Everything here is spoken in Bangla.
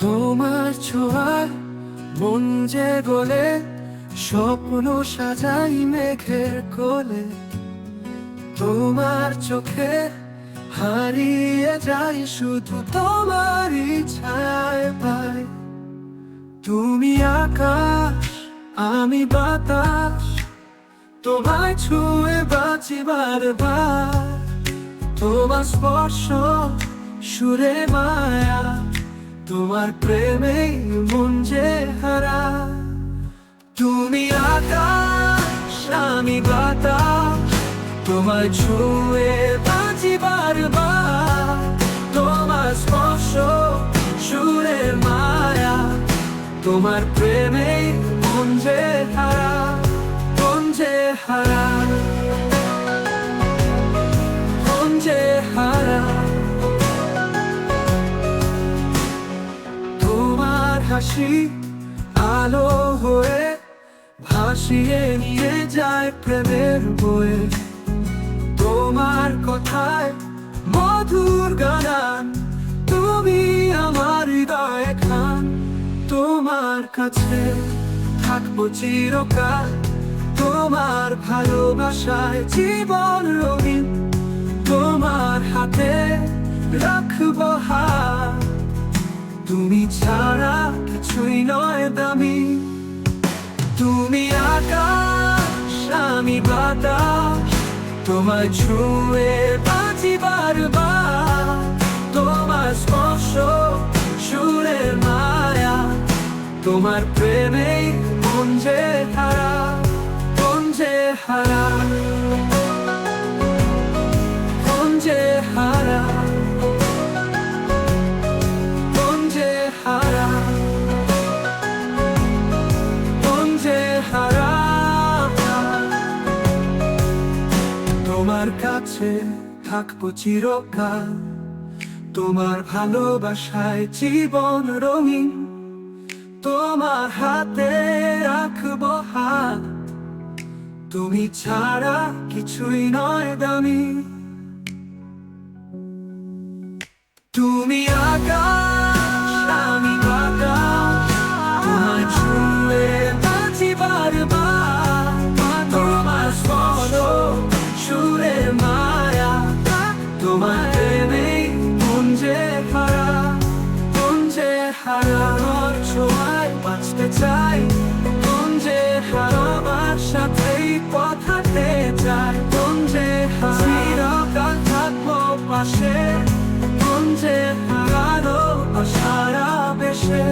তোমার ছোঁয়ায় মন যে গলে, স্বপ্ন সাজাই মেঘের কোলে। তোমার চোখে হারিয়ে যাই, শুধু তোমারই ছায়ায় পাই। তুমি আকাশ, আমি বাতাস, তোমায় ছুঁয়ে বাঁচি বারবার। তোমার স্পর্শ সুরে মায়া, তোমার প্রেমে মন যে হারা। তুমি আকাশ, আমি বাতাস, তোমায় ছুঁয়ে বাঁচি বারবার। তোমার স্পর্শ সুরে মায়া, তোমার প্রেমে মন যে হারা, মন যে হারা, মন যে হারা। তোমার হাসি আলো হয়ে ভাসিয়ে নিয়ে যায় প্রেমের বয়ে। তোমার কথায় মধুর গান, তুমি আমার হৃদয় খান। তোমার কাছে থাকবো চিরকাল, তোমার ভালোবাসায় জীবন রঙিন। তোমার হাতে রাখবো হাত, তুমি ছাড়া কিছুই নয় দামি। তুমি আকাশ, আমি বাতাস, তোমায় ছুঁয়ে বাঁচি বারবার। তোমার স্পর্শ সুরে মায়া, তোমার প্রেমে মন যে হারা, মন যে হারা, মন যে হারা, মন যে হারা, মন যে হারা। তোমার কাছে থাকবো চিরকাল, তোমার ভালোবাসায় জীবন রঙিন। তোমার হাতে রাখবো হাত, তুমি ছাড়া কিছুই নয় দামি। তুমি আকাশ, আমি বাতাস, তোমায় ছুঁয়ে বাঁচি বারবার। তোমার স্পর্শ সুরে মায়া, তোমার প্রেমে মন যে হারা, মন যে হারা। তোমার ছোঁয়ায় বাঁচতে চাই, মন যে হারা। আমার সাথেই কথাতে চাই, মন যে হারা। চিরকাল থাকবো পাশে, মন যে হারানো সারা বেশে।